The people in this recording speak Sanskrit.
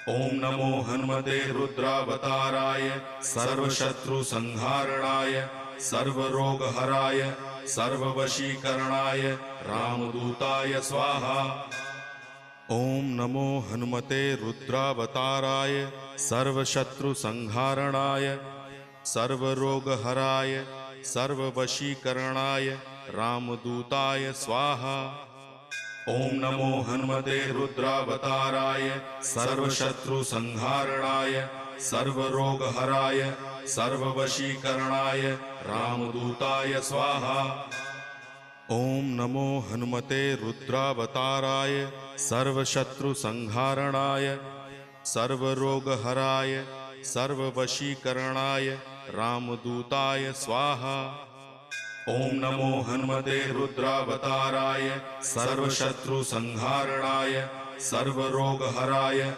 ओम नमो हनुमते रुद्रावताराय सर्वशत्रुसंहारणाय सर्वरोगहराय सर्ववशीकरणाय रामदूताय स्वाहा। ओम नमो हनुमते रुद्रावताराय सर्वशत्रुसंहारणाय सर्वरोगहराय सर्ववशीकरणाय रामदूताय स्वाहा। ओम नमो हनुमते रुद्रावताराय सर्वशत्रुसंहारणाय सर्वरोगहराय सर्ववशीकरणाय रामदूताय स्वाहा। ओम नमो हनुमते रुद्रावताराय सर्वशत्रुसंहारणाय सर्वरोगहराय सर्ववशीकरणाय रामदूताय स्वाहा। ओम नमो हनुमते रुद्रावताराय सर्वशत्रुसंहारणाय सर्वरोगहराय